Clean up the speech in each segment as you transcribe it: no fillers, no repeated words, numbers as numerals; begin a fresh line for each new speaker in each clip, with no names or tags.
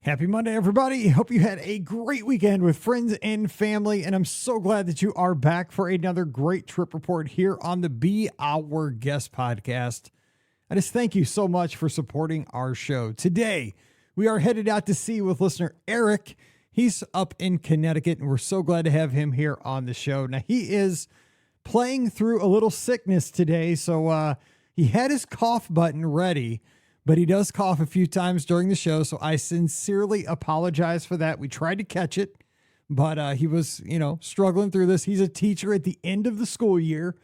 Happy Monday, everybody. Hope you had a great weekend with friends and family, and I'm so glad that you are back for another great trip report here on the Be Our Guest podcast. I just thank you so much for supporting our show. Today, we are headed out to sea with listener Eric. He's up in Connecticut, and we're so glad to have him here on the show. Now, he is playing through a little sickness today, so he had his cough button ready, but he does cough a few times during the show, so I sincerely apologize for that. We tried to catch it, but he was, struggling through this. He's a teacher at the end of the school year,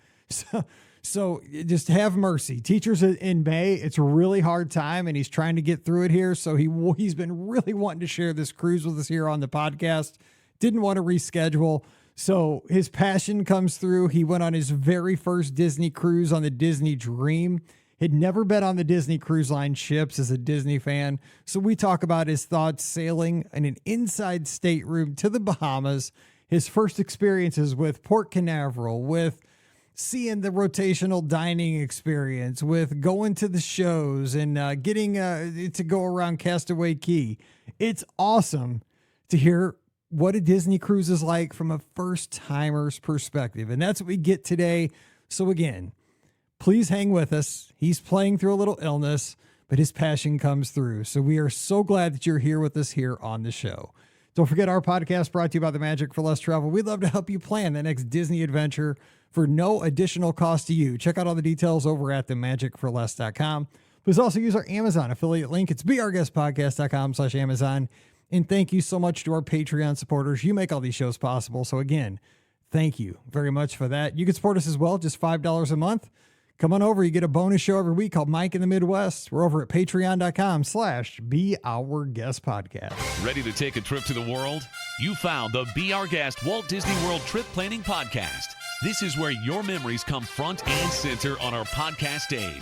so just have mercy. Teachers in May, it's a really hard time, and he's trying to get through it here, so he's been really wanting to share this cruise with us here on the podcast. Didn't want to reschedule, so his passion comes through. He went on his very first Disney cruise on the Disney Dream. Had never been on the Disney Cruise Line ships as a Disney fan. So we talk about his thoughts sailing in an inside stateroom to the Bahamas, his first experiences with Port Canaveral, with seeing the rotational dining experience, with going to the shows and getting to go around Castaway Key. It's awesome to hear what a Disney cruise is like from a first timer's perspective. And that's what we get today. So again, please hang with us. He's playing through a little illness, but his passion comes through. So we are so glad that you're here with us here on the show. Don't forget our podcast brought to you by the Magic for Less Travel. We'd love to help you plan the next Disney adventure for no additional cost to you. Check out all the details over at themagicforless.com. Please also use our Amazon affiliate link. It's beourguestpodcast.com/Amazon. And thank you so much to our Patreon supporters. You make all these shows possible. So again, thank you very much for that. You can support us as well, just $5 a month. Come on over. You get a bonus show every week called Mike in the Midwest. We're over at patreon.com/beourguestpodcast.
Ready to take a trip to the world? You found the Be Our Guest Walt Disney World Trip Planning Podcast. This is where your memories come front and center on our podcast stage.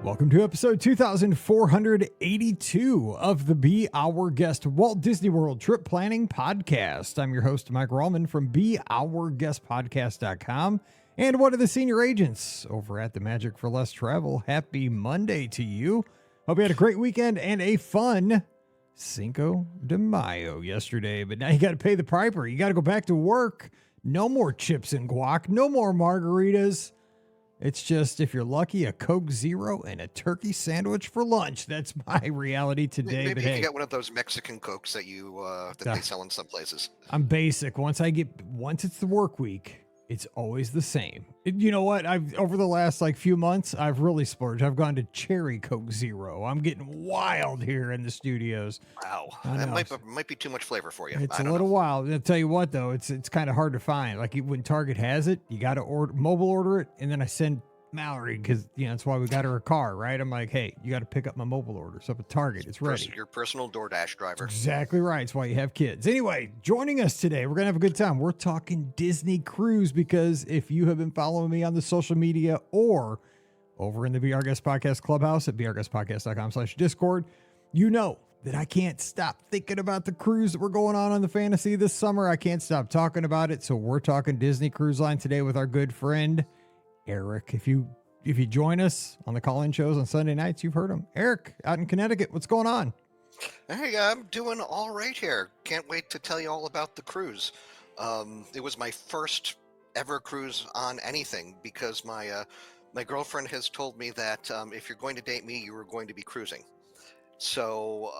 Welcome to episode 2482 of the Be Our Guest Walt Disney World Trip Planning Podcast. I'm your host, Mike Rallman from beourguestpodcast.com and one of the senior agents over at the Magic for Less Travel. Happy Monday to you. Hope you had a great weekend and a fun Cinco de Mayo yesterday, but now you got to pay the piper. You got to go back to work. No more chips and guac. No more margaritas. It's just, if you're lucky, a Coke Zero and a turkey sandwich for lunch. That's my reality today.
Maybe you can get one of those Mexican Cokes that they sell in some places.
I'm basic. Once it's the work week, it's always the same. You know what? Over the last few months, I've really splurged. I've gone to cherry Coke Zero. I'm getting wild here in the studios.
Wow, that might be too much flavor for you.
It's a little wild. I'll tell you what, though, it's kind of hard to find. When Target has it, you got to mobile order it, and then I send Mallory, because that's why we got her a car, right? I'm like, hey, you got to pick up my mobile order. So at Target, it's ready.
Your personal DoorDash driver.
Exactly right. It's why you have kids. Anyway, joining us today, we're gonna have a good time. We're talking Disney cruise, because if you have been following me on the social media or over in the Be Our Guest Podcast Clubhouse at beourguestpodcast.com/Discord, you know that I can't stop thinking about the cruise that we're going on the Fantasy this summer. I can't stop talking about it. So we're talking Disney Cruise Line today with our good friend Eric. If you join us on the call-in shows on Sunday nights, you've heard him. Eric, out in Connecticut, what's going on?
Hey, I'm doing all right here. Can't wait to tell you all about the cruise. It was my first ever cruise on anything, because my girlfriend has told me that if you're going to date me, you are going to be cruising. So,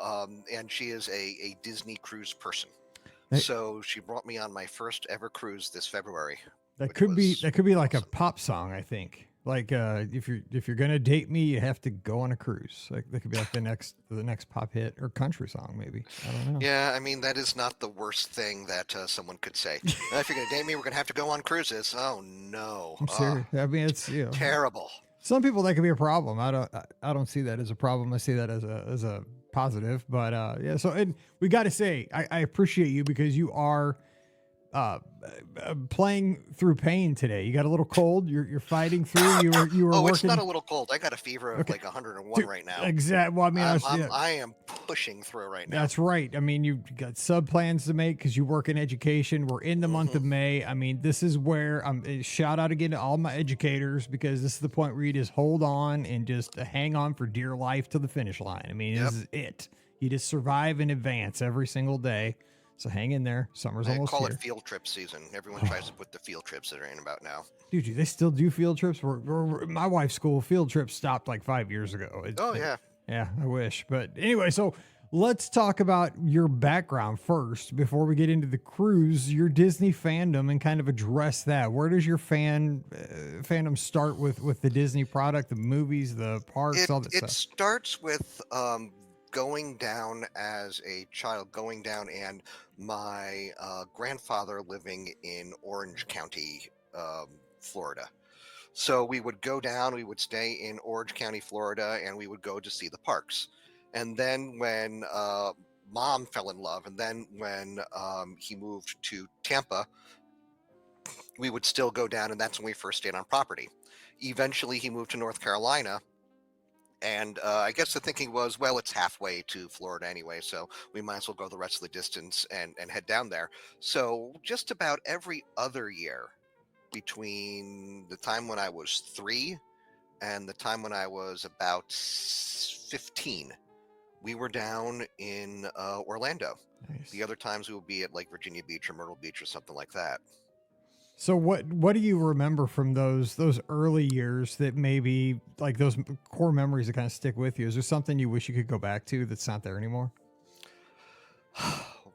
and she is a Disney cruise person. So she brought me on my first ever cruise this February.
That could be like awesome. A pop song, I think. If you're gonna date me, you have to go on a cruise. That could be like the next pop hit or country song, maybe. I don't know.
Yeah, I mean, that is not the worst thing that someone could say. If you're gonna date me, we're gonna have to go on cruises. Oh no!
I'm serious. I mean, it's
terrible.
Some people, that could be a problem. I don't see that as a problem. I see that as a positive. But yeah. So, and we got to say, I appreciate you, because you are playing through pain today. You got a little cold. You're fighting through. You were
Oh, it's
working.
not a little cold. I got a fever of
Okay.
like 101
Dude,
right now.
exactly. Well, I mean,
I am pushing through right now.
that's right. I mean, you've got sub plans to make because you work in education. We're in the month of May. I mean, this is where shout out again to all my educators, because this is the point where you just hold on and just hang on for dear life to the finish line. I mean, This is it. You just survive and advance every single day. So hang in there. Summer's
I
almost
call
here.
it field trip season. Everyone tries to put the field trips that are in about now.
Dude, do they still do field trips? My wife's school field trips stopped like 5 years ago.
Yeah.
Yeah, I wish. But anyway, so let's talk about your background first before we get into the cruise, your Disney fandom, and kind of address that. Where does your fandom start with the Disney product, the movies, the parks, all that stuff?
It starts with going down as a child, and my grandfather living in Orange County, Florida. So we would go down, we would stay in Orange County, Florida, and we would go to see the parks. And then when Mom fell in love, and then when he moved to Tampa, we would still go down, and that's when we first stayed on property. Eventually, he moved to North Carolina, and I guess the thinking was, well, it's halfway to Florida anyway, so we might as well go the rest of the distance and head down there. So just about every other year, between the time when I was 3 and the time when I was about 15, we were down in Orlando.
Nice.
The other times we would be at like Virginia Beach or Myrtle Beach or something like that.
So what do you remember from those early years that maybe like those core memories that kind of stick with you? Is there something you wish you could go back to that's not there anymore?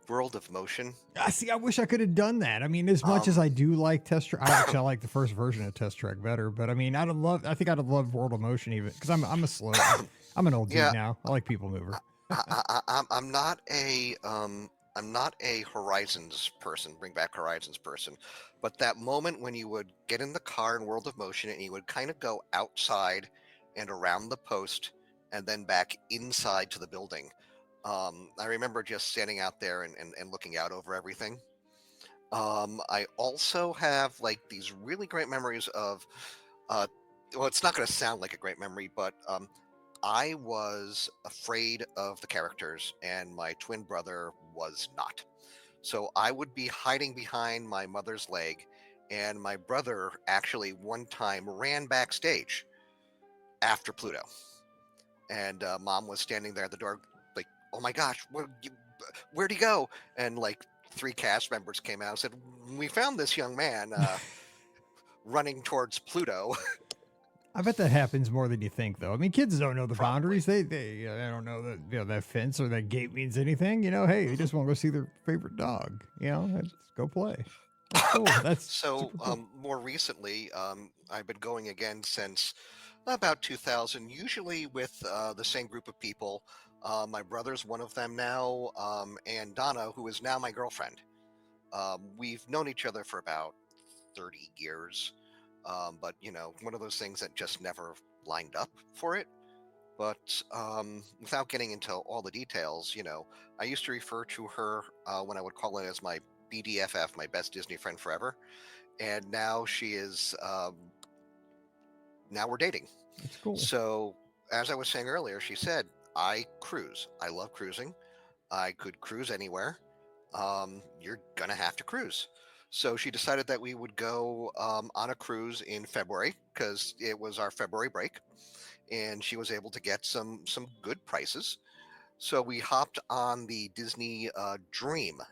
World of Motion.
I wish I could have done that. I mean, as much as I do like Test Track, I like the first version of Test Track better. But I mean, I think I'd have loved World of Motion even because I'm an old dude now. I like People Mover.
I'm not a Horizons person, Bring Back Horizons person, but that moment when you would get in the car in World of Motion and you would kind of go outside and around the post and then back inside to the building. I remember just standing out there and looking out over everything. I also have like these really great memories of, well, it's not going to sound like a great memory, but I was afraid of the characters and my twin brother was not. So I would be hiding behind my mother's leg, and my brother actually one time ran backstage after Pluto. And Mom was standing there at the door like, oh my gosh, where'd he go? And like 3 cast members came out and said, we found this young man running towards Pluto.
I bet that happens more than you think, though. I mean, kids don't know the boundaries. They don't know that that fence or that gate means anything. Hey, they just want to go see their favorite dog. Just go play. That's cool. That's
so.
Cool.
More recently, I've been going again since about 2000. Usually with the same group of people. My brother's one of them now, and Donna, who is now my girlfriend. We've known each other for about 30 years. But one of those things that just never lined up for it. But without getting into all the details, I used to refer to her when I would call it as my BDFF, my best Disney friend forever. And now she is, now we're dating.
That's cool.
So as I was saying earlier, she said, I cruise. I love cruising. I could cruise anywhere. You're going to have to cruise. So she decided that we would go on a cruise in February because it was our February break, and she was able to get some good prices. So we hopped on the Disney Dream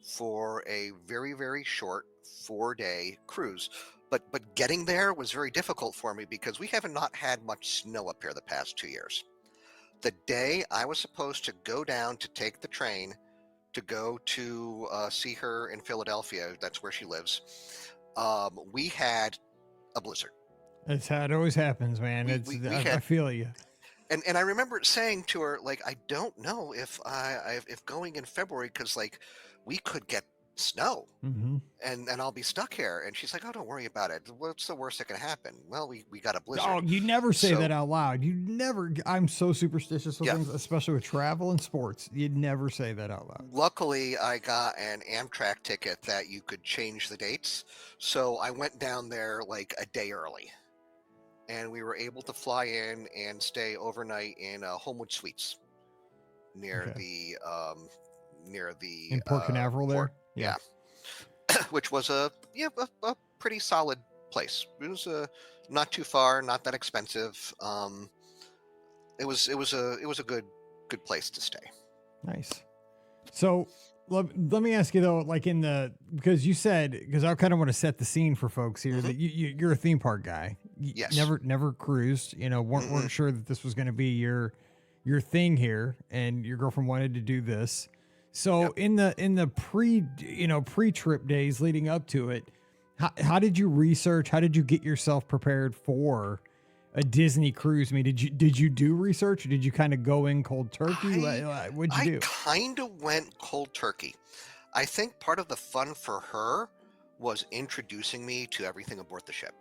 for a very, very short 4-day cruise. But getting there was very difficult for me because we haven't not had much snow up here the past 2 years. The day I was supposed to go down to take the train to go to see her in Philadelphia, that's where she lives, we had a blizzard.
That's how it always happens, man. I feel you.
And I remember saying to her, like, I don't know if going in February, because like we could get snow,
Mm-hmm.
and I'll be stuck here. And she's like, oh, don't worry about it. What's the worst that can happen? Well, we got a
Oh,
blizzard.
you never say
So
that out loud. You never. I'm so superstitious with
yeah,
things, especially with travel and sports. You'd never say that out loud.
luckily I got an Amtrak ticket that you could change the dates. So I went down there like a day early, and we were able to fly in and stay overnight in Homewood Suites near
Okay.
the
In Port Canaveral
port.
there. Yeah.
Yeah, which was a pretty solid place. It was not too far, not that expensive. It was a good place to stay.
Nice. So let me ask you though, like because you said, because I kind of want to set the scene for folks here that you're a theme park guy.
Yes.
Never cruised. Weren't sure that this was going to be your thing here, and your girlfriend wanted to do this. So in the pre trip days leading up to it, how did you research? How did you get yourself prepared for a Disney cruise? I mean, did you do research, or did you kind of go in cold turkey? What'd you do?
I kind of went cold turkey. I think part of the fun for her was introducing me to everything aboard the ship,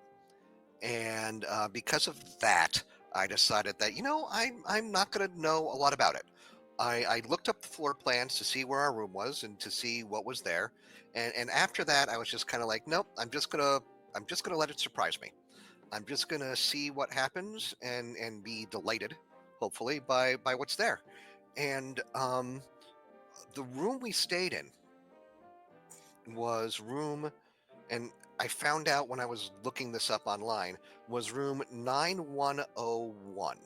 and because of that, I decided that I'm not going to know a lot about it. I looked up the floor plans to see where our room was and to see what was there, and after that, I was just kind of like, nope, I'm just gonna let it surprise me. I'm just gonna see what happens and be delighted, hopefully, by what's there. And the room we stayed in was room, and I found out when I was looking this up online, was room 9101.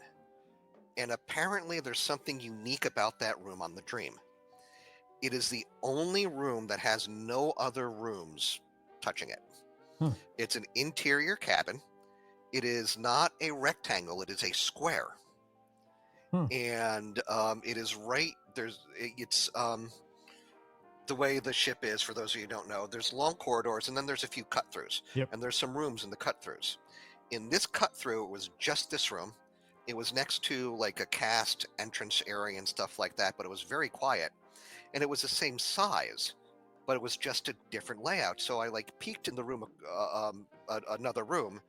And apparently there's something unique about that room on the Dream. It is the only room that has no other rooms touching it.
Huh.
It's an interior cabin. It is not a rectangle, it is a square.
Huh.
And it is it's the way the ship is, for those of you who don't know, there's long corridors and then there's a few cut-throughs.
Yep.
And there's some rooms in the cut-throughs. In this cut-through, it was just this room. It was next to like a cast entrance area and stuff like that, but it was very quiet. And it was the same size, but it was just a different layout. So I like peeked in the room, another room,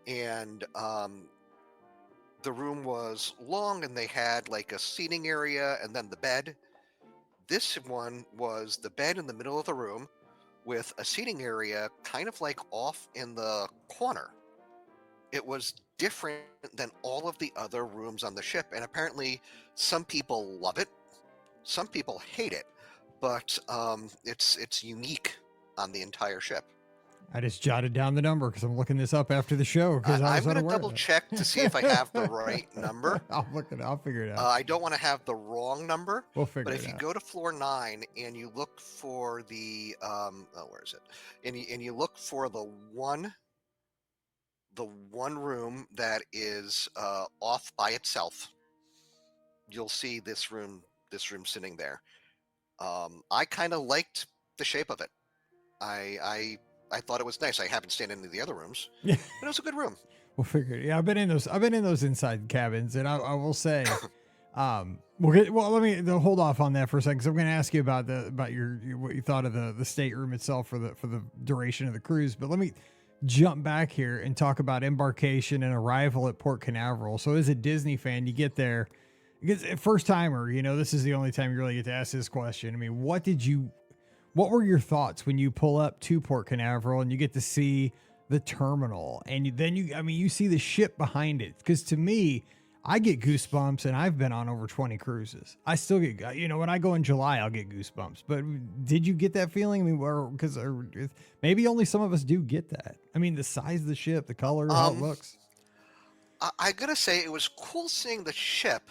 and the room was long, and they had like a seating area and then the bed. This one was the bed in the middle of the room with a seating area kind of like off in the corner. It was different than all of the other rooms on the ship, and apparently some people love it, some people hate it, but it's unique on the entire ship.
I just jotted down the number because I'm looking this up after the show.
I'm going to double check to see if I have the right number.
I'll figure it out.
I don't want to have the wrong number.
We'll figure
but
it out.
But if you go to floor 9 and you look for the where is it? And you look for the one room that is off by itself, you'll see this room sitting there. I kind of liked the shape of it. I thought it was nice. I haven't stayed in any of the other rooms,
Yeah,
but it was a good room.
we'll figure it. Yeah, I've been in those inside cabins, and I will say, let me hold off on that for a second, because I'm going to ask you about what you thought of the stateroom itself for the duration of the cruise. But let me jump back here and talk about embarkation and arrival at Port Canaveral. So as a Disney fan, you get there, because first timer, this is the only time you really get to ask this question. I mean, what were your thoughts when you pull up to Port Canaveral and you get to see the terminal, and then you see the ship behind it? Because to me, I get goosebumps, and I've been on over 20 cruises. I still get, when I go in July, I'll get goosebumps. But did you get that feeling? I mean, because maybe only some of us do get that. I mean, the size of the ship, the color, how it looks.
I gotta say, it was cool seeing the ship,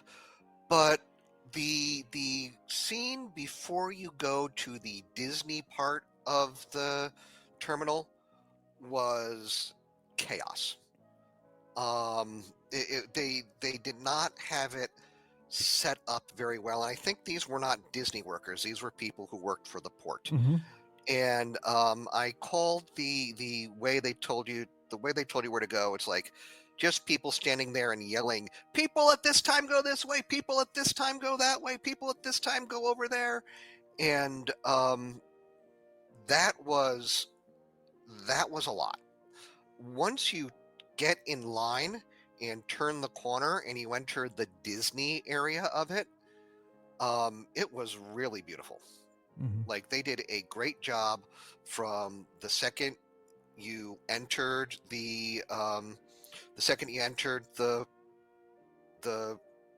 but the scene before you go to the Disney part of the terminal was chaos. They did not have it set up very well. And I think these were not Disney workers; these were people who worked for the port.
Mm-hmm.
And I called the way they told you where to go. It's like just people standing there and yelling, people at this time go this way, people at this time go that way, people at this time go over there. And that was a lot. Once you get in line and turn the corner and you enter the Disney area of it, it was really beautiful. Like, they did a great job from the second you entered the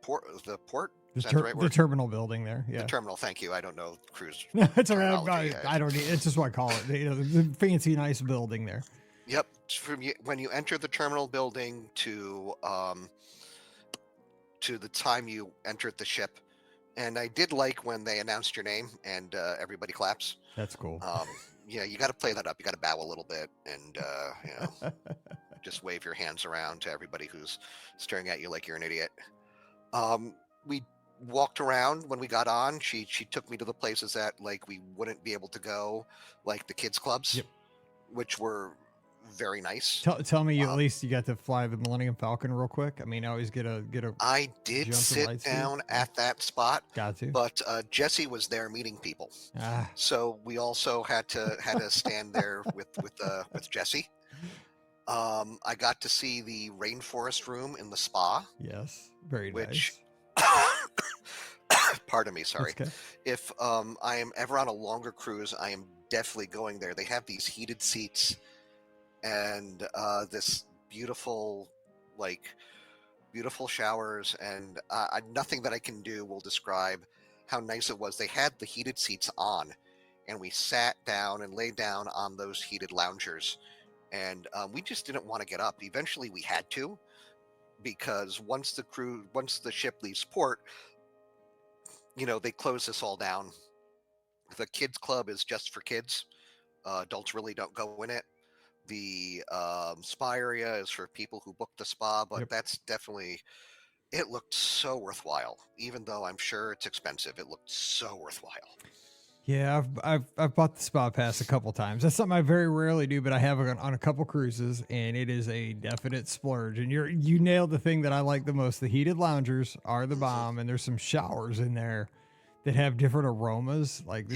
port. Is that the right
The
word?
terminal building there. Yeah.
The terminal. Thank you. I don't know cruise.
No, it's all right.
terminology.
I don't need. It's just what I call it. The fancy, nice building there.
Yep. When you enter the terminal building to the time you entered the ship, and I did like when they announced your name and everybody claps.
That's cool.
Yeah, you got to play that up. You got to bow a little bit and just wave your hands around to everybody who's staring at you like you're an idiot. We walked around when we got on. She took me to the places that like we wouldn't be able to go, like the kids clubs,
Yep.
which were very nice.
Tell me at least you got to fly the Millennium Falcon real quick. I mean, I always get a.
I did sit down at that spot.
Got to.
But Jesse was there meeting people, so we also had to stand there with Jesse. I got to see the rainforest room in the spa.
Yes, very
nice.
Which,
pardon me, sorry.
Okay.
If I am ever on a longer cruise, I am definitely going there. They have these heated seats and this beautiful showers, and nothing that I can do will describe how nice it was. They had the heated seats on, and we sat down and laid down on those heated loungers, and we just didn't want to get up. Eventually we had to, because once the ship leaves port, they close this all down. The kids club is just for kids. Adults really don't go in it. The spa area is for people who book the spa, but
Yep.
that's definitely, it looked so worthwhile. Even though I'm sure it's expensive, it looked so worthwhile.
Yeah, I've bought the spa pass a couple times. That's something I very rarely do, but I have it on a couple cruises, and it is a definite splurge. And you nailed the thing that I like the most. The heated loungers are the bomb, and there's some showers in there that have different aromas. Like,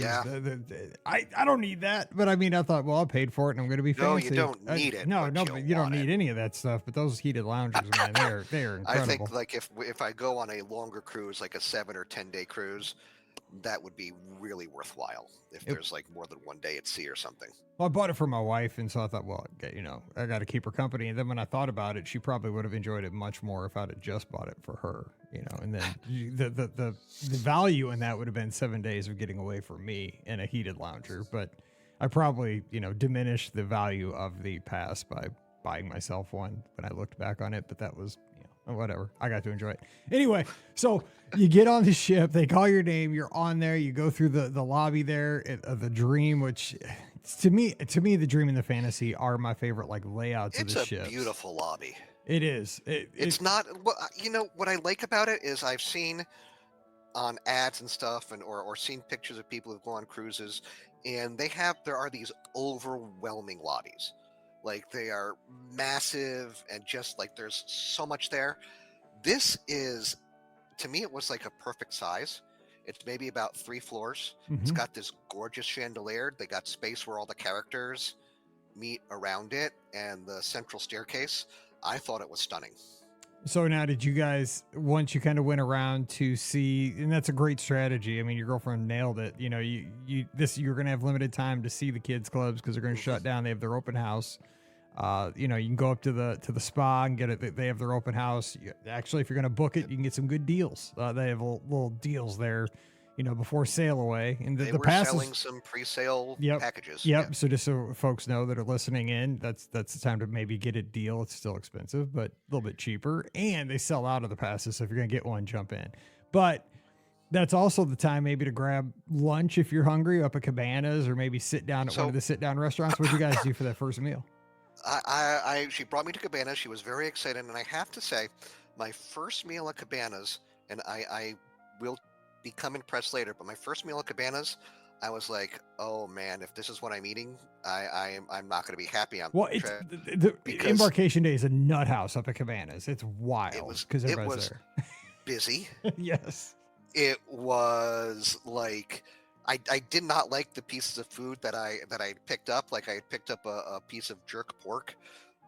I don't need that, but I mean, I thought, well, I paid for it, and I'm going to be fancy.
No, you don't need it.
No,
but
you don't need any of that stuff. But those heated loungers, man, they're incredible.
I think like if I go on a longer cruise, like a 7 or 10 day cruise, that would be really worthwhile if there's like more than one day at sea or something.
Well, I bought it for my wife, and so I thought, well, I got to keep her company. And then when I thought about it, she probably would have enjoyed it much more if I'd have just bought it for her, And then the value in that would have been 7 days of getting away from me in a heated lounger. But I probably, diminished the value of the pass by buying myself one when I looked back on it. But that was, whatever. I got to enjoy it. Anyway, so you get on the ship, they call your name, you're on there, you go through the lobby there of the Dream, which to me, the Dream and the Fantasy are my favorite layouts of the ship.
It's a beautiful lobby.
It is.
It's not, well, what I like about it is I've seen on ads and stuff or seen pictures of people who go on cruises, and there are these overwhelming lobbies. Like, they are massive and just like there's so much there. This is, to me, it was like a perfect size. It's maybe about 3 floors. It's got this gorgeous chandelier. They got space where all the characters meet around it, and the central staircase. I thought it was stunning.
So now, did you guys, once you kind of went around to see, and that's a great strategy. I mean, your girlfriend nailed it. You're going to have limited time to see the kids clubs because they're going to shut down. They have their open house. You can go up to the spa and get it. They have their open house. Actually, if you're going to book it, you can get some good deals. They have little deals there, before sail away. And
they were selling some pre-sale packages.
Yep. Yeah. So just so folks know that are listening in, that's the time to maybe get a deal. It's still expensive, but a little bit cheaper. And they sell out of the passes. So if you're going to get one, jump in. But that's also the time maybe to grab lunch if you're hungry up at Cabanas, or maybe sit down at one of the sit-down restaurants. What did you guys do for that first meal?
She brought me to Cabanas. She was very excited, and I have to say, my first meal at Cabanas, and I will become impressed later, but my first meal at Cabanas, I was like, oh man, if this is what I'm eating, I'm not going to be happy on
the trip. The embarkation day is a nut house up at Cabanas. It's wild because everybody's there.
Busy.
Yes.
It was I did not like the pieces of food that I picked up. Like I picked up a piece of jerk pork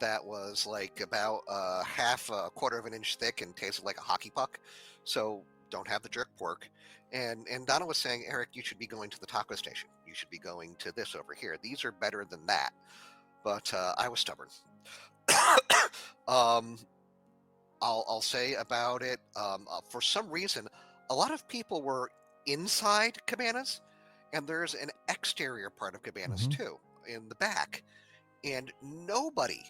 that was like about half a quarter of an inch thick and tasted like a hockey puck. So don't have the jerk pork. And Donna was saying, Eric, you should be going to the taco station. You should be going to this over here. These are better than that. But I was stubborn. um, I'll say about it. For some reason, a lot of people were inside cabanas, and there's an exterior part of cabanas too, in the back. And nobody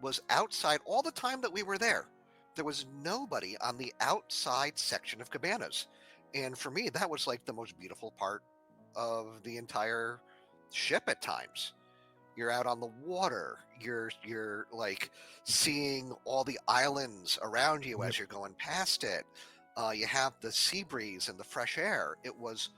was outside all the time that we were there. There was nobody on the outside section of cabanas. And for me, that was like the most beautiful part of the entire ship at times. You're out on the water. You're like seeing all the islands around you as you're going past it. You have the sea breeze and the fresh air. It was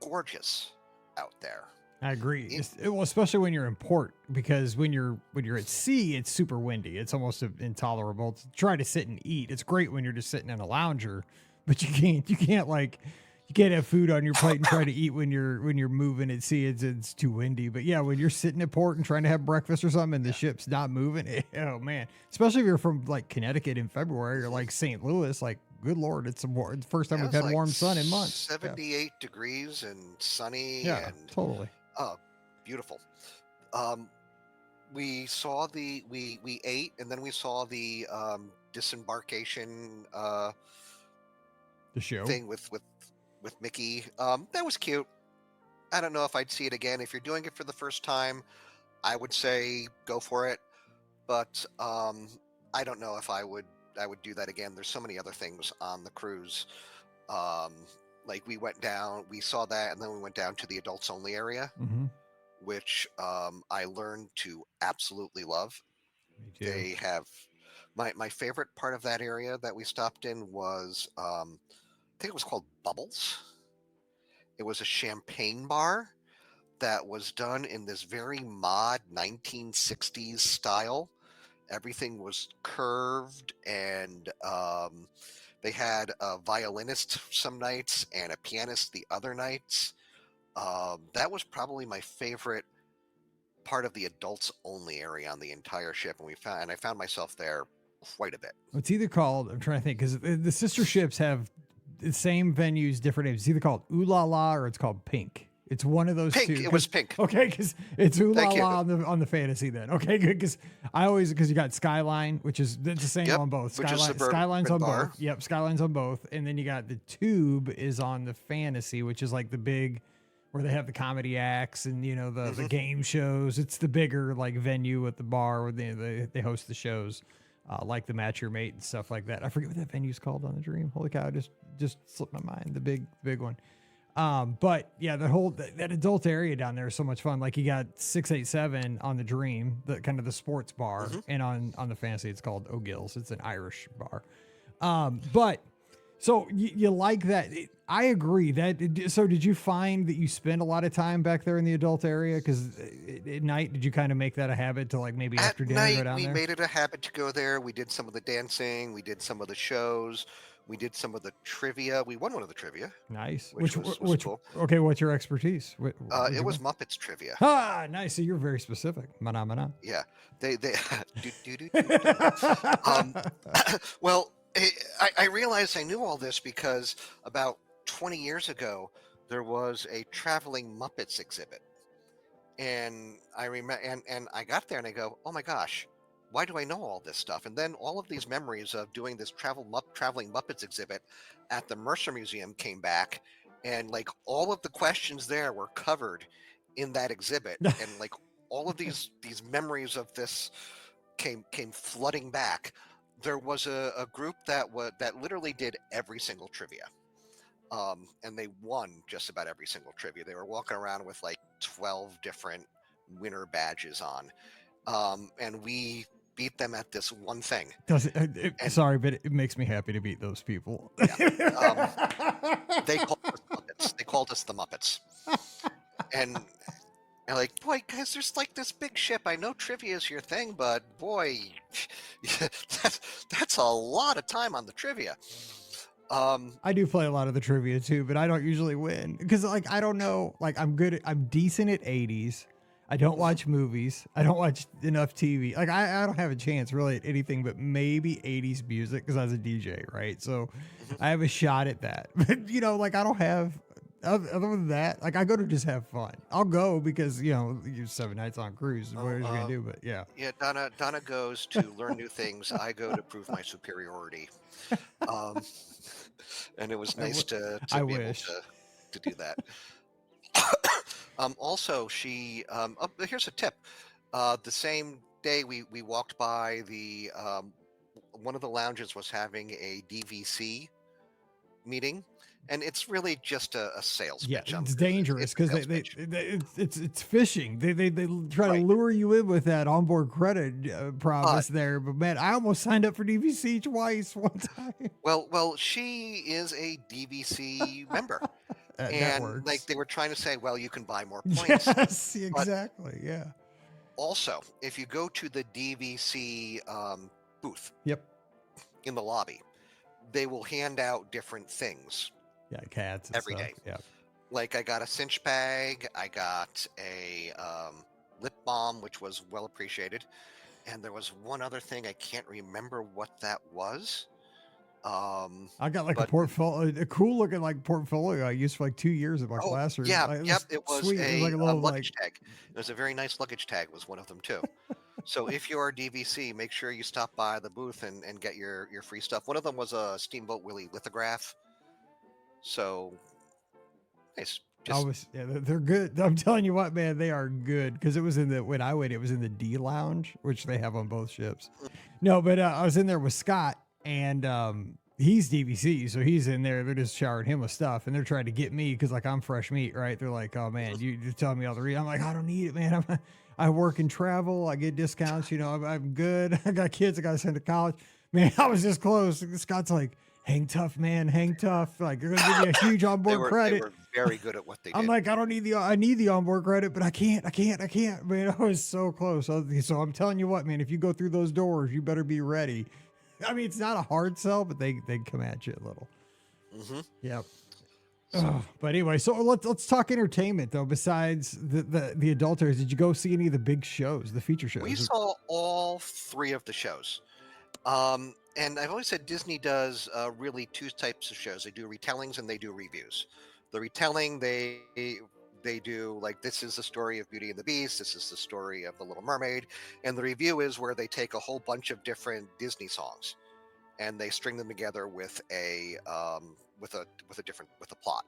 gorgeous out there.
I agree. Well, especially when you're in port, because when you're at sea, it's super windy. It's almost intolerable to try to sit and eat. It's great when you're just sitting in a lounger, but you can't have food on your plate and try to eat when you're moving at sea. It's too windy. But yeah, when you're sitting at port and trying to have breakfast or something and the ship's not moving, oh man. Especially if you're from like Connecticut in February or like St. Louis, like good Lord, it's the first time we've had
like
warm sun in months.
78 degrees and sunny.
Yeah,
and
totally.
Beautiful. We saw we ate, and then we saw the disembarkation
The show
thing with Mickey. That was cute. I don't know if I'd see it again. If you're doing it for the first time, I would say go for it. But I don't know if I would do that again. There's so many other things on the cruise. Like we went down, we saw that, and then we went down to the adults only area, which I learned to absolutely love.
Me too.
They have my favorite part of that area that we stopped in was I think it was called Bubbles. It was a champagne bar that was done in this very mod 1960s style. Everything was curved, and they had a violinist some nights and a pianist the other nights. That was probably my favorite part of the adults only area on the entire ship, and I found myself there quite a bit.
It's either called, I'm trying to think, because the sister ships have the same venues, different names. It's either called Ooh La La or it's called Pink. It's one of those
Pink.
two.
It was Pink.
Okay, because it's Ooh La La on the fantasy then. Okay, good. Because you got Skyline, which is the same on both. Skyline's on
bar.
both. Yep, Skyline's on both. And then you got the Tube is on the fantasy, which is like the big, where they have the comedy acts and the game shows. It's the bigger like venue at the bar where they host the shows, like the Match Your Mate and stuff like that. I forget what that venue's called on the Dream. Holy cow, just slipped my mind. The big one. But yeah, that adult area down there is so much fun. Like you got 687 on the Dream, the kind of the sports bar, and on the fantasy it's called O'Gill's. It's an Irish bar. But so you like that? I agree. So did you find that you spend a lot of time back there in the adult area? Because at night, did you kind of make that a habit to like maybe after dinner go down there?
We made it a habit to go there. We did some of the dancing. We did some of the shows. We did some of the trivia. We won one of the trivia.
Nice.
Which was cool.
Okay, what's your expertise?
It was Muppets trivia.
Ah, nice. So you're very specific. Mana.
Yeah. They well, I realized I knew all this because about 20 years ago, there was a traveling Muppets exhibit. And I remember, and I got there and I go, oh my gosh, why do I know all this stuff? And then all of these memories of doing this traveling Muppets exhibit at the Mercer Museum came back, and like all of the questions there were covered in that exhibit, and like all of these memories of this came flooding back. There was a group that literally did every single trivia, and they won just about every single trivia. They were walking around with like 12 different winner badges on, and we beat them at this one thing.
Sorry, but it makes me happy to beat those people.
Yeah. They called us Muppets. They called us the Muppets. And like, boy, guys, there's like this big ship. I know trivia is your thing, but boy, that's a lot of time on the trivia.
I do play a lot of the trivia too, but I don't usually win because like I don't know. Like I'm decent at 80s. I don't watch movies. I don't watch enough TV. Like I don't have a chance really at anything but maybe 80s music because I was a DJ, right? So
Mhm.
I have a shot at that. But like I don't have other than that. Like I go to just have fun. I'll go because you're 7 nights on cruise. What are you gonna do? But yeah.
Yeah, Donna goes to learn new things. I go to prove my superiority. Um, and it was
I,
nice
w-
to
I
be able
wish.
to do that. Also, here's a tip. The same day we walked by one of the lounges was having a DVC meeting, and it's really just a sales
Yeah,
pitch.
it's
It's
dangerous
a
because
sales pitch,
it's fishing. They try to
right?
lure you in with that onboard credit
But
promise there. But man, I almost signed up for DVC twice one time.
well, she is a DVC member,
That
and like
works.
they were trying to say, well, you can buy more points,
Yes,
but
exactly. Yeah.
also if you go to the DVC booth
Yep.
in the lobby, they will hand out different things
Yeah, cats and
every
stuff.
day.
Yeah.
Like I got a cinch bag, I got a lip balm, which was well appreciated, and there was one other thing I can't remember what that was.
I got like a
But
portfolio, a cool looking like portfolio I used for like 2 years in my
oh
classroom.
yeah,
Like, it
yep,
was
it was
sweet. It was like a
a
little like
luggage tag. It was a very nice luggage tag. Was one of them too. So if you are DVC, make sure you stop by the booth and get your free stuff. One of them was a Steamboat Willie lithograph. So nice.
I
Just
was, yeah, they're good. I'm telling you what, man, they are good because it was when I went, it was in the D lounge, which they have on both ships. No, but I was in there with Scott, and he's DVC, so he's in there. They're just showering him with stuff, and they're trying to get me because like I'm fresh meat, right? They're like, oh man, you're telling me all the reasons. I'm like, I don't need it, man. I work and travel. I get discounts. I'm good. I got kids. I got to send to college. Man, I was this close. Scott's like, hang tough, man. Hang tough. Like, you're gonna give me a huge onboard
they
credit.
were very good at what they
I'm
did.
like, I need the onboard credit, but I can't, man. I was so close. So I'm telling you what, man, if you go through those doors, you better be ready. I mean, it's not a hard sell, but they come at you a little.
Hmm.
Yep.
So
But anyway, so let's talk entertainment though. Besides the adulterers, did you go see any of the big shows, the feature shows?
we saw all three of the shows. And I've always said Disney does really two types of shows. They do retellings and they do reviews. The retelling, they do like this is the story of Beauty and the Beast. This is the story of the Little Mermaid, and the review is where they take a whole bunch of different Disney songs and they string them together with a plot.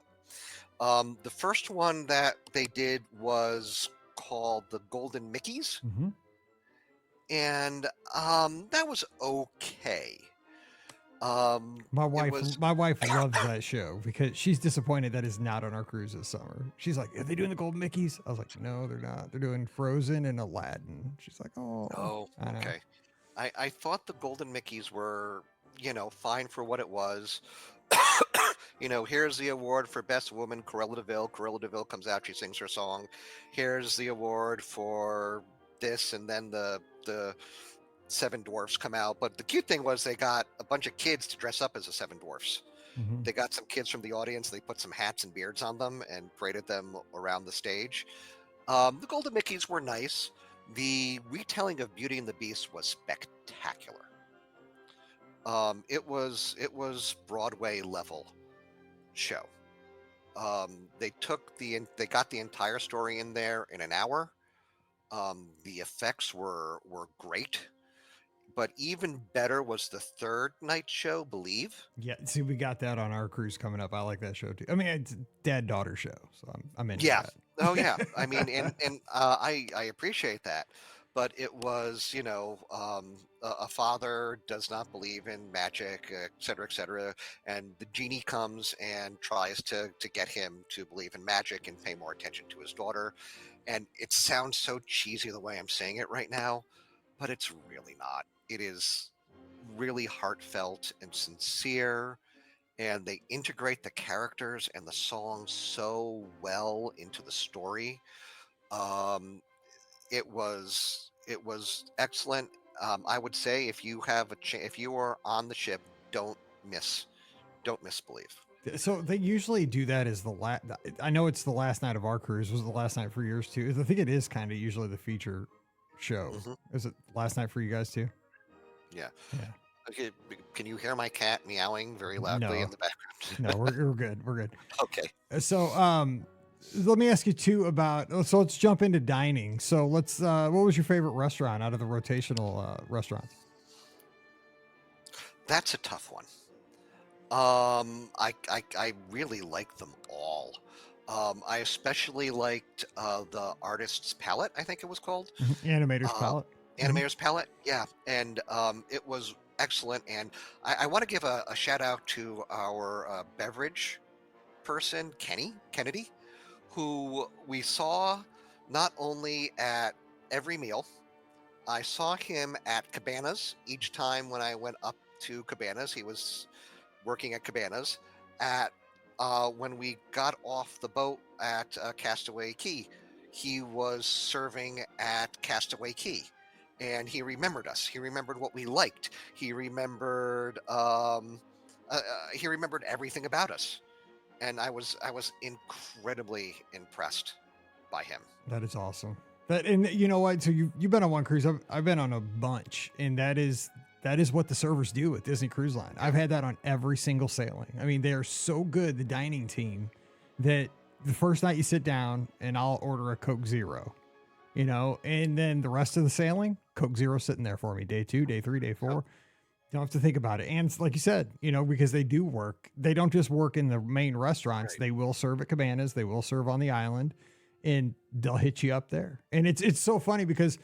The first one that they did was called the Golden Mickeys,
Mm-hmm.
and that was okay.
My
It
wife,
was
my wife loves that show because she's disappointed that it's not on our cruise this summer. She's like, "Are they doing the Golden Mickeys?" I was like, "No, they're not. They're doing Frozen and Aladdin." She's like, "Oh,
oh
I know."
okay. I thought the Golden Mickeys were fine for what it was. Here's the award for Best Woman, Cruella DeVille. Cruella DeVille comes out, she sings her song. Here's the award for this, and then the Seven Dwarfs come out. But the cute thing was they got a bunch of kids to dress up as the Seven Dwarfs.
Mm-hmm.
They got some kids from the audience. They put some hats and beards on them and paraded them around the stage. The Golden Mickeys were nice. The retelling of Beauty and the Beast was spectacular. It was Broadway level show. They got the entire story in there in an hour. The effects were great, but even better was the third night show, Believe.
Yeah, see, we got that on our cruise coming up. I like that show too. I mean, it's a dad-daughter show, so I'm into
Yeah.
that.
Oh yeah. I mean, and I appreciate that, but it was a father does not believe in magic, et cetera, and the genie comes and tries to get him to believe in magic and pay more attention to his daughter, and it sounds so cheesy the way I'm saying it right now, but it's really not. It is really heartfelt and sincere, and they integrate the characters and the songs so well into the story. Um, it was excellent. I would say if you have if you are on the ship, don't miss Don't misbelieve.
So they usually do that as the last. I know it's the last night of our cruise. Was it the last night for yours too? I think it is kind of usually the feature show.
Hmm.
Is it last night for you guys too?
Yeah.
Yeah.
Okay. Can you hear my cat meowing very loudly
No,
in the background?
no, we're good. We're good.
Okay.
So, let me ask you too about. So let's jump into dining. So let's. What was your favorite restaurant out of the rotational restaurants?
That's a tough one. I really like them all. I especially liked the Artist's Palette, I think it was called.
Animator's
Uh,
Palette.
Animator's Palette, yeah. And it was excellent. And I want to give a shout out to our beverage person, Kennedy, who we saw not only at every meal, I saw him at Cabanas each time when I went up to Cabanas. He was working at Cabanas. At When we got off the boat at Castaway Key, he was serving at Castaway Key, and he remembered us. He remembered what we liked. He remembered everything about us, and I was incredibly impressed by him.
That is awesome. That and you know what? So you've been on one cruise. I've been on a bunch, and that is what the servers do at Disney Cruise Line. I've had that on every single sailing. I mean, they are so good, the dining team, that the first night you sit down and I'll order a Coke Zero, and then the rest of the sailing, Coke Zero sitting there for me. Day 2, day 3, day 4.
Oh.
Don't have to think about it. And like you said, because they do work. They don't just work in the main restaurants.
Right.
They will serve at Cabanas. They will serve on the island, and they'll hit you up there. And it's so funny because,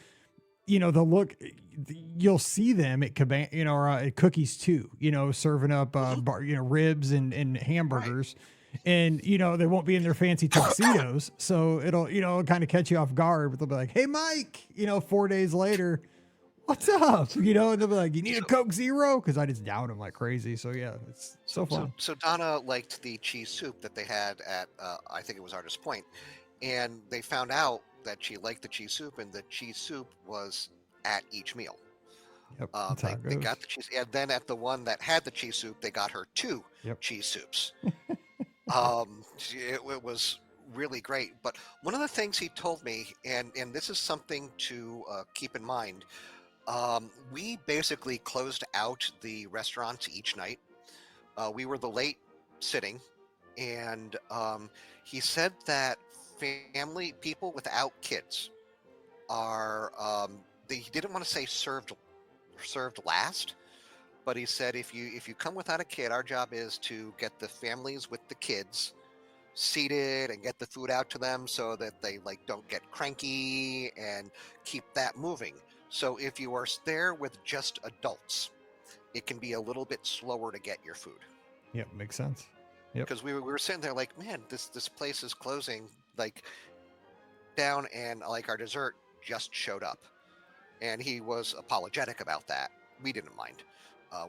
you'll see them at Cabana, or at Cookies too, serving up, ribs and hamburgers. Right. And, they won't be in their fancy tuxedos. So it'll kind of catch you off guard, but they'll be like, "Hey, Mike," 4 days later, "What's up?" And they'll be like, "You need a Coke Zero?" Cause I just down them like crazy. So yeah, it's so fun.
So Donna liked the cheese soup that they had at I think it was Artist Point, and they found out that she liked the cheese soup, and the cheese soup was at each meal.
Yep. That's how it
They
goes.
got the cheese, and then at the one that had the cheese soup, they got her 2
Yep.
cheese soups. It was really great. But one of the things he told me, and this is something to keep in mind, we basically closed out the restaurants each night. We were the late sitting, and he said that family people without kids are he didn't want to say served last, but he said if you come without a kid, our job is to get the families with the kids seated and get the food out to them so that they don't get cranky and keep that moving. So if you are there with just adults, it can be a little bit slower to get your food.
Yep. Makes sense. Yep.
Because we were sitting there like, man, this place is closing down, and our dessert just showed up, and he was apologetic about that. We didn't mind.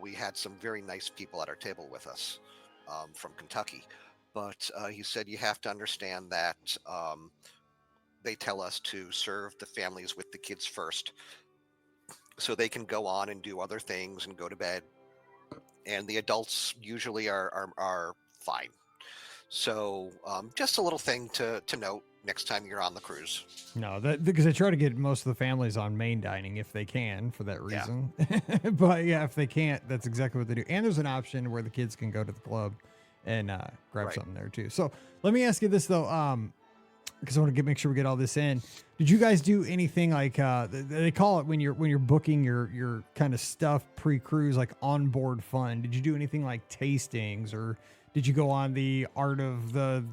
We had some very nice people at our table with us from Kentucky, but he said you have to understand that they tell us to serve the families with the kids first, so they can go on and do other things and go to bed, and the adults usually are fine. So just a little thing to note next time you're on the cruise.
No, that because they try to get most of the families on main dining if they can for that reason. Yeah. But yeah, if they can't, that's exactly what they do. And there's an option where the kids can go to the club and grab
Right.
something there too. So let me ask you this though, because I want to make sure we get all this in. Did you guys do anything like they call it when you're booking your kind of stuff pre-cruise, like onboard fun? Did you do anything like tastings, or did you go on the art of the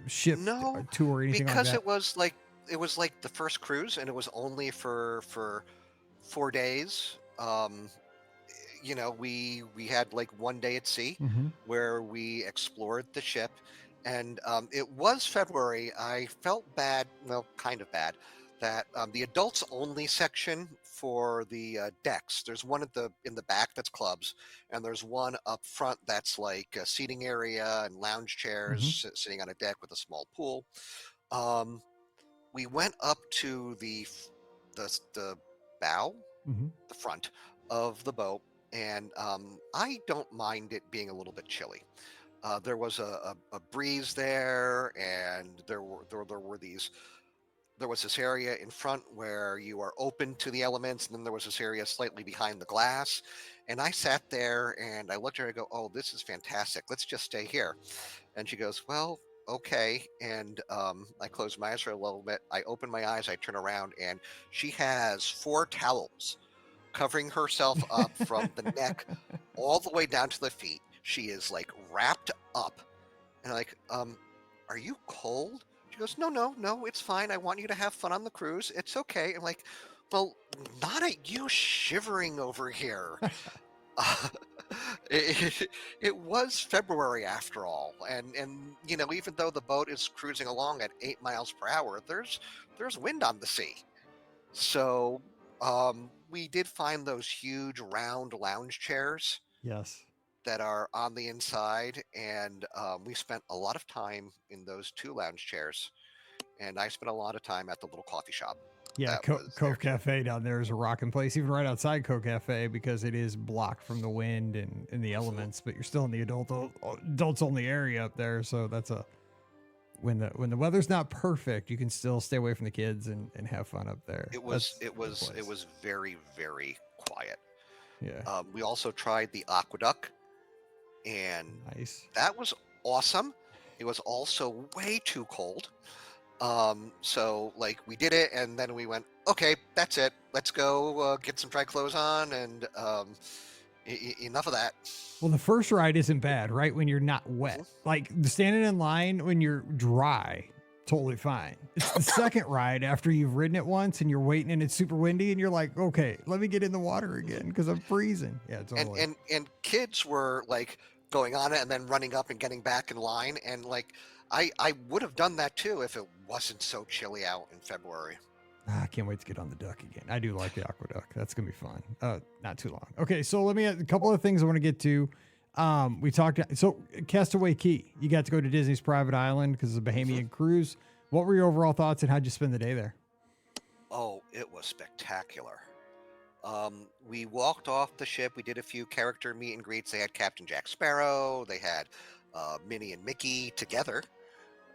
ship tour or anything like
because
that?
it was like the first cruise, and it was only for 4 days. We had one day at sea
Mhm.
where we explored the ship, and it was February. I felt bad, well, kind of bad, that the adults only section for the decks. There's one in the back that's clubs, and there's one up front that's like a seating area and lounge chairs sitting on a deck with a small pool. We went up to the bow,
Mhm.
the front of the boat, and I don't mind it being a little bit chilly. There was a breeze there, and there was this area in front where you are open to the elements, and then there was this area slightly behind the glass. And I sat there and I looked at her and I go, "Oh, this is fantastic. Let's just stay here." And she goes, "Well, okay." And I closed my eyes for a little bit. I open my eyes, I turn around, and she has 4 towels covering herself up from the neck all the way down to the feet. She is like wrapped up. And I'm like, are you cold? She goes, no, no, no, it's fine. I want you to have fun on the cruise. It's okay. I'm like, well, not at you shivering over here. Uh, it was February after all, and even though the boat is cruising along at 8 miles per hour, there's wind on the sea. So we did find those huge round lounge chairs
Yes.
that are on the inside, and we spent a lot of time in those 2 lounge chairs, and I spent a lot of time at the little coffee shop.
Yeah,
That was there
Cove
too.
Cafe down there is a rocking place, even right outside Cove Cafe, because it is blocked from the wind and the
Mhm.
elements. But you're still in the adults only area up there, so that's a when the weather's not perfect, you can still stay away from the kids and have fun up there.
It was
That's
it
a good
was it
place.
was very, very quiet.
Yeah,
We also tried the aqueduct, and
nice.
that was awesome. It was also way too cold. So like we did it, and then we went, okay, that's it. Let's go get some dry clothes on, and enough of that.
Well, the first ride isn't bad, right? When you're not wet,
Mhm.
like standing in line when you're dry, totally fine. It's the second ride after you've ridden it once and you're waiting and it's super windy and you're like, okay, let me get in the water again because I'm freezing. Yeah,
and
totally.
and and kids were like going on it and then running up and getting back in line, and like I would have done that too if it wasn't so chilly out in February.
I can't wait to get on the duck again. I do like the aqueduct. That's gonna be fun. Not too long. Okay, so let me a couple of things I want to get to. We talked so Castaway Key. You got to go to Disney's private island because it's a
Mhm.
Bahamian cruise. What were your overall thoughts and how'd you spend the day there?
Oh, it was spectacular. We walked off the ship. We did a few character meet and greets. They had Captain Jack Sparrow. They had Minnie and Mickey together,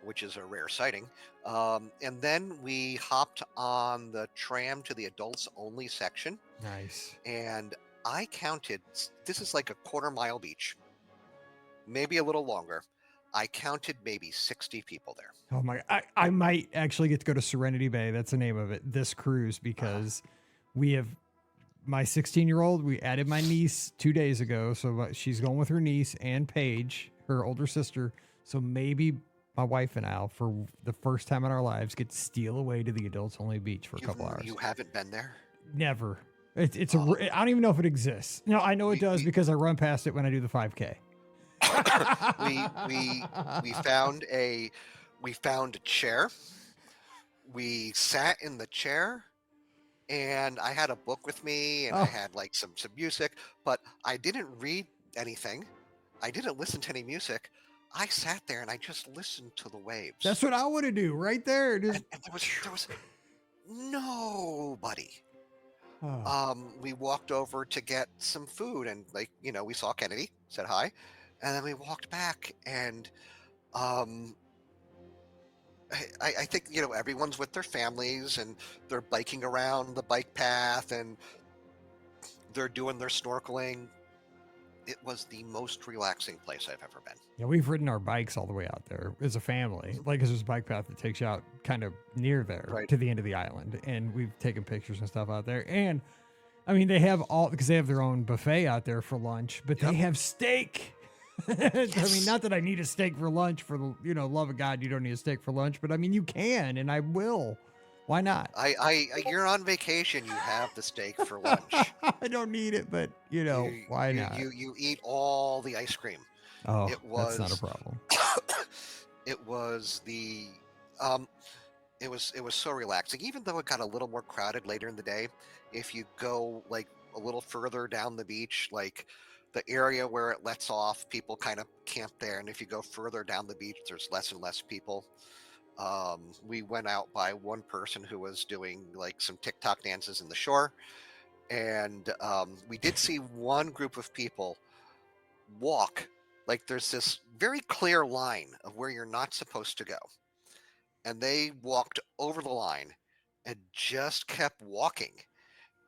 which is a rare sighting. And then we hopped on the tram to the adults only section,
Nice.
and I counted. This is like a quarter-mile beach, maybe a little longer. I counted maybe 60 people there.
Oh my! I might actually get to go to Serenity Bay. That's the name of it. This cruise
Uh,
because we have my 16-year-old. We added my niece 2 days ago, so she's going with her niece and Paige, her older sister. So maybe my wife and I, for the first time in our lives, get to steal away to the adults only beach for a couple hours.
you haven't been there?
Never. It's
Oh,
I don't even know if it exists. No, I know it
we
does
we
because I run past it when I do the 5K.
we we we found a chair. We sat in the chair, and I had a book with me, and I
Oh,
had like some music, but I didn't read anything. I didn't listen to any music. I sat there and I just listened to the waves.
that's what I want to do right there. Just
And there was nobody.
oh.
We walked over to get some food, and we saw Kennedy, said hi, and then we walked back, and um I think everyone's with their families, and they're biking around the bike path, and they're doing their snorkeling. It was the most relaxing place I've ever been.
Yeah, we've ridden our bikes all the way out there as a family.
Mhm.
Like, 'cause there's a bike path that takes you out kind of near there
Right.
to the end of the island. And we've taken pictures and stuff out there. And I mean, they have because they have their own buffet out there for lunch, but they
Yep.
have steak. I mean,
Yes.
not that I need a steak for lunch for the, love of God, you don't need a steak for lunch, but I mean, you can, and I will. Why not?
You're on vacation. You have the steak for lunch.
I don't need it, but
You
why
you
not?
you you eat all the ice cream.
Oh,
It
that's not a
was
problem.
it was the um it was so relaxing, even though it got a little more crowded later in the day. If you go like a little further down the beach, like the area where it lets off, people kind of camp there, and if you go further down the beach, there's less and less people. We went out by one person who was doing like some TikTok dances in the shore, And we did see one group of people walk. Like there's this very clear line of where you're not supposed to go. And they walked over the line and just kept walking.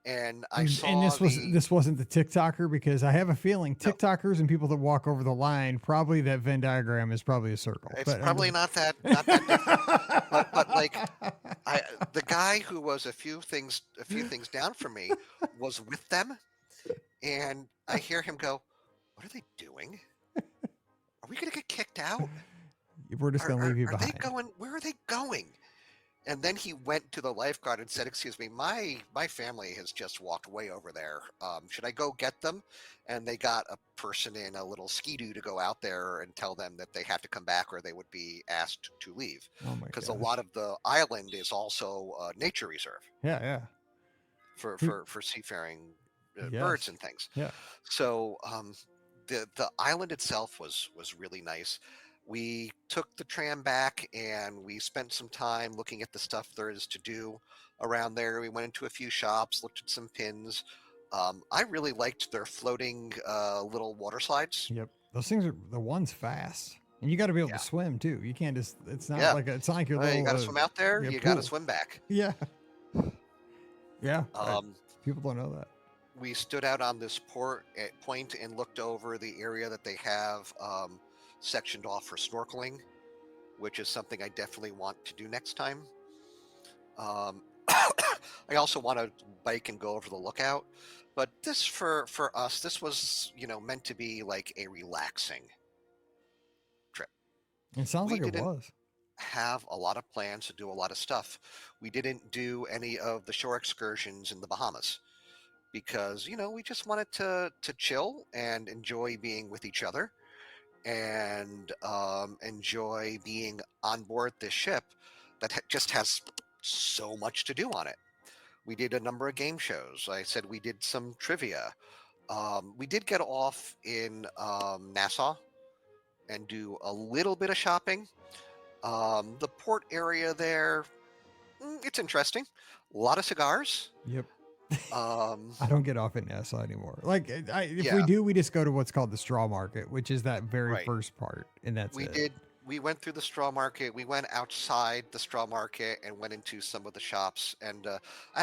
And I
And
saw the
this wasn't the TikToker, because I have a feeling
no,
TikTokers and people that walk over the line, probably that Venn diagram is probably a circle.
it's
But
probably not that different. But like the guy who was a few things down from me was with them, and I hear him go, "What are they doing? Are we gonna get kicked out?
we're just
Are
going to
are,
leave you
are they
behind.
going? Where are they going?" And then he went to the lifeguard and said, "Excuse me, my family has just walked way over there. Should I go get them?" And they got a person in a little ski-doo to go out there and tell them that they had to come back or they would be asked to leave,
Oh my
because a
gosh.
lot of the island is also a nature reserve
Yeah, yeah.
for
Pe-
for, for seafaring birds
Yes.
and things.
Yeah.
So the island itself was really nice. We took the tram back and we spent some time looking at the stuff there is to do around there. We went into a few shops, looked at some pins. I really liked their floating little water slides.
Yep. Those things are the one's fast. And you got to be able
Yeah,
to swim too. You can't just,
yeah.
it's not like your
You
little,
got to swim out there.
yeah,
You got to
pool.
swim back.
Yeah. Yeah.
Um,
People don't know that.
we stood out on this point and looked over the area that they have sectioned off for snorkeling, which is something I definitely want to do next time. Um, I also want to bike and go over the lookout, but this for us, this was meant to be like a relaxing trip.
It sounds
We
like it
didn't
was.
have a lot of plans to do a lot of stuff. We didn't do any of the shore excursions in the Bahamas because we just wanted to chill and enjoy being with each other and enjoy being on board this ship that just has so much to do on it. We did a number of game shows. I said we did some trivia. We did get off in Nassau and do a little bit of shopping. The port area there, it's interesting. A lot of cigars.
Yep.
Um,
I don't get off at NASA anymore. Like, if we
yeah,
do, we just go to what's called the straw market, which is that very
right.
first part, and that's
We
it.
did. We went through the straw market. We went outside the straw market and went into some of the shops. And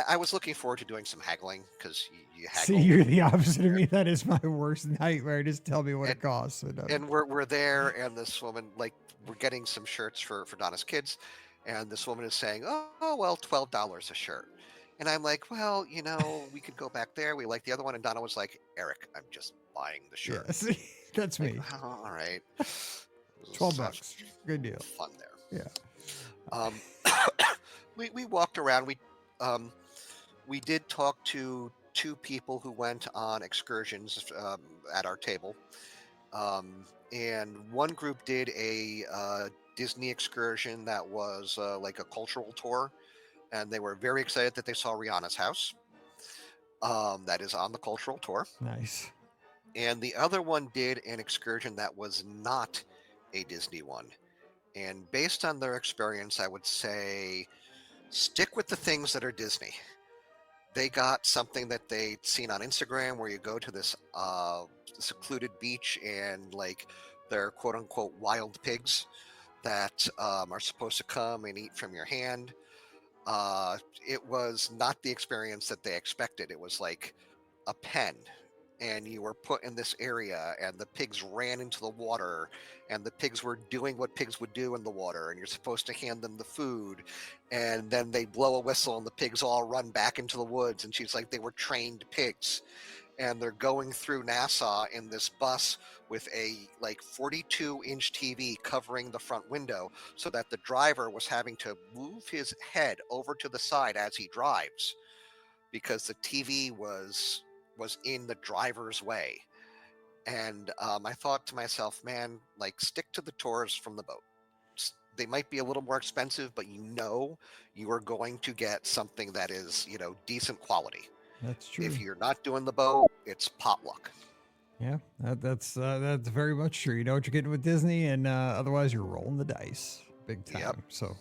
I was looking forward to doing some haggling because you
See,
haggle
you're the opposite of
there.
me. That is my worst nightmare. Just tell me what
And
it costs. And,
and we're there, and this woman, like, we're getting some shirts for Donna's kids, and this woman is saying, "Oh well, $12 a shirt." And I'm like, "Well, we could go back there. We like the other one." And Donna was like, "Eric, I'm just buying the
yeah,
shirt."
see, that's
Like,
me.
"Oh, all right.
12
Have
bucks. Good deal.
fun there.
Yeah.
Um, we walked around. We did talk to two people who went on excursions at our table, and one group did a Disney excursion that was like a cultural tour, and they were very excited that they saw Rihanna's house. That is on the cultural tour.
Nice.
And the other one did an excursion that was not a Disney one. And based on their experience, I would say stick with the things that are Disney. They got something that they'd seen on Instagram where you go to this secluded beach and like they're quote unquote wild pigs that are supposed to come and eat from your hand. It was not the experience that they expected. It was like a pen, and you were put in this area, and the pigs ran into the water, and the pigs were doing what pigs would do in the water, and you're supposed to hand them the food, and then they blow a whistle, and the pigs all run back into the woods. And she's like, they were trained pigs. And they're going through Nassau in this bus with a like 42-inch TV covering the front window so that the driver was having to move his head over to the side as he drives because the TV was in the driver's way. And I thought to myself, man, like stick to the tours from the boat. They might be a little more expensive, but you are going to get something that is, decent quality.
That's true.
If you're not doing the boat, it's potluck.
Yeah, that's very much true. You know what you're getting with Disney, and otherwise you're rolling the dice big time.
Yep.
So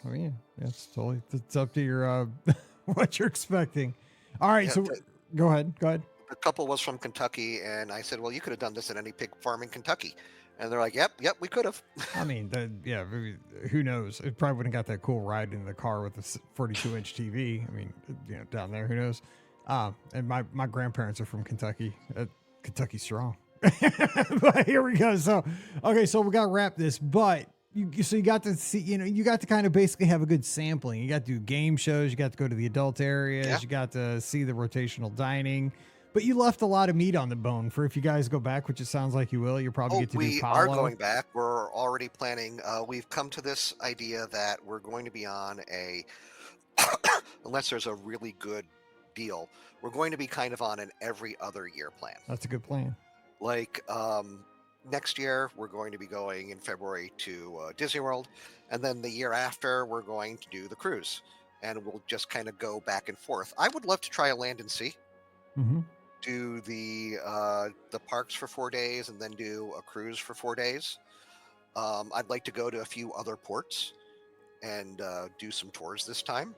it's up to your what you're expecting. All right,
Yeah,
so Go ahead. Go ahead.
The couple was from Kentucky, and I said, "Well, you could have done this at any pig farm in Kentucky." And they're like, "Yep, we could have."
I mean, yeah, maybe, who knows? It probably wouldn't got that cool ride in the car with the 42-inch TV. I mean, down there, who knows? And my grandparents are from Kentucky. Kentucky strong. But here we go. So, okay, so we got to wrap this, but you got to see, you got to kind of basically have a good sampling. You got to do game shows. You got to go to the adult areas.
Yeah.
You got to see the rotational dining. But you left a lot of meat on the bone for if you guys go back, which it sounds like you will. You'll probably get to do
We
Palo.
are going back. We're already planning. We've come to this idea that we're going to be on a, unless there's a really good deal, we're going to be kind of on an every other year plan.
That's a good plan.
Like next year, we're going to be going in February to Disney World. And then the year after, we're going to do the cruise. And we'll just kind of go back and forth. I would love to try a land and sea.
Mm-hmm.
Do the parks for 4 days and then do a cruise for 4 days. I'd like to go to a few other ports and do some tours this time.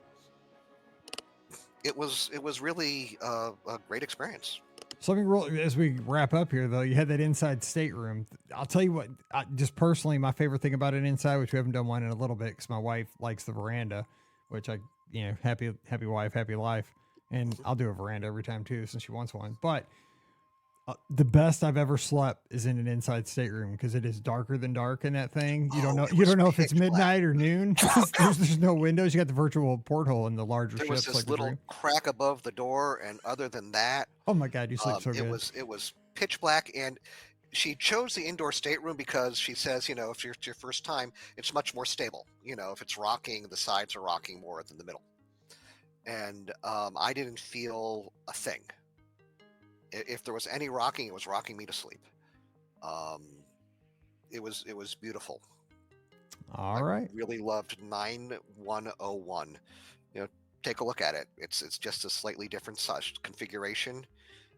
It was really a great experience.
So as we wrap up here, though, you had that inside stateroom. I'll tell you what, just personally, my favorite thing about it inside, which we haven't done one in a little bit because my wife likes the veranda, which happy wife, happy life. And I'll do a veranda every time too, since she wants one. But the best I've ever slept is in an inside stateroom because it is darker than dark in that thing. You don't know if it's midnight or noon. There's no windows. You got the virtual porthole in the larger ships.
There was this little crack above the door, and other than that,
oh my God, you sleep so good.
It was pitch black, and she chose the indoor stateroom because she says, if it's your first time, it's much more stable. If it's rocking, the sides are rocking more than the middle. And I didn't feel a thing. If there was any rocking, it was rocking me to sleep. It was beautiful.
All right.
I really loved 9101. Take a look at it. It's just a slightly different size configuration,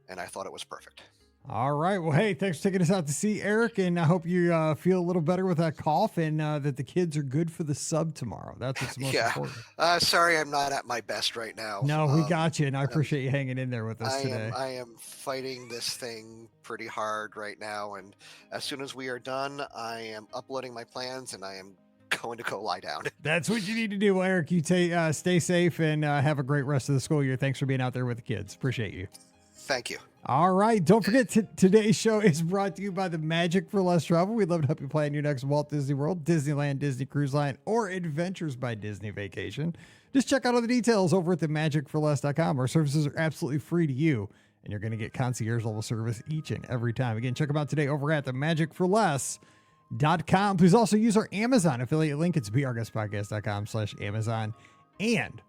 and I thought it was perfect.
All right. Well, hey, thanks for taking us out to see Eric, and I hope you feel a little better with that cough, and that the kids are good for the sub tomorrow. That's what's most important.
Sorry, I'm not at my best right now.
No, we got you, and I appreciate you hanging in there with us today.
I am fighting this thing pretty hard right now, and as soon as we are done, I am uploading my plans, and I am going to go lie down.
That's what you need to do, Eric. You stay safe and have a great rest of the school year. Thanks for being out there with the kids. Appreciate you.
Thank you.
All right. Don't forget, today's show is brought to you by the Magic for Less Travel. We'd love to help you plan your next Walt Disney World, Disneyland, Disney Cruise Line, or Adventures by Disney vacation. Just check out all the details over at themagicforless.com. Our services are absolutely free to you, and you're going to get concierge level service each and every time. Again, check them out today over at themagicforless.com. Please also use our Amazon affiliate link. It's beourguestpodcast.com/Amazon. And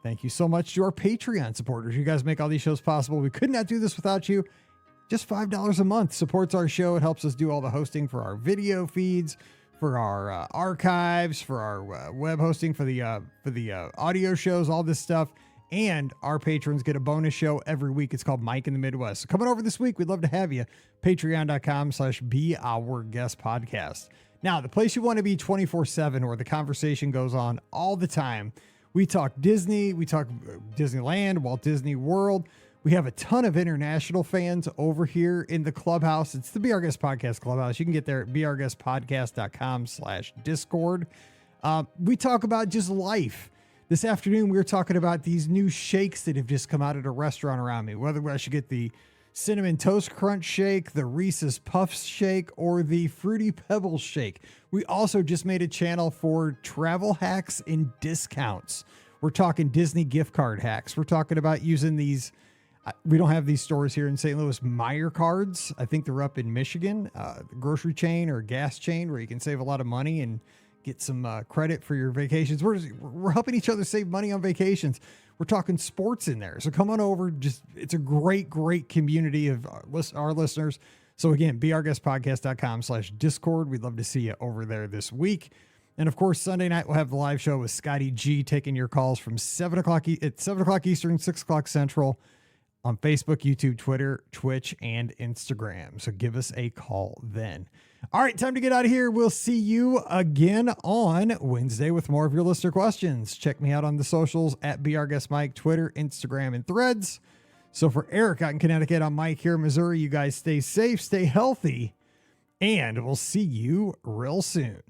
thank you so much to our Patreon supporters. You guys make all these shows possible. We could not do this without you. Just $5 a month supports our show. It helps us do all the hosting for our video feeds, for our archives, for our web hosting, for the audio shows, all this stuff. And our patrons get a bonus show every week. It's called Mike in the Midwest. So coming over this week, we'd love to have you. Patreon.com/beourguestpodcast. Now, the place you want to be 24/7, where the conversation goes on all the time. We talk Disney, we talk Disneyland, Walt Disney World. We have a ton of international fans over here in the clubhouse. It's the Be Our Guest Podcast Clubhouse. You can get there at beourguestpodcast.com/Discord. We talk about just life. This afternoon, we were talking about these new shakes that have just come out at a restaurant around me, whether I should get the Cinnamon Toast Crunch shake, the Reese's Puffs shake, or the Fruity Pebbles shake. We also just made a channel for travel hacks and discounts. We're talking Disney gift card hacks. We're talking about using these. We don't have these stores here in St. Louis. Meyer cards. I think they're up in Michigan, grocery chain or gas chain where you can save a lot of money and get some credit for your vacations. We're helping each other save money on vacations. We're talking sports in there. So come on over. It's a great, great community of our listeners. So again, beourguestpodcast.com/Discord. We'd love to see you over there this week. And of course, Sunday night, we'll have the live show with Scotty G taking your calls from 7 o'clock Eastern, 6 o'clock Central on Facebook, YouTube, Twitter, Twitch, and Instagram. So give us a call then. All right, time to get out of here. We'll see you again on Wednesday with more of your listener questions. Check me out on the socials at BeOurGuestMike, Twitter, Instagram, and Threads. So for Eric out in Connecticut, I'm Mike here in Missouri. You guys stay safe, stay healthy, and we'll see you real soon.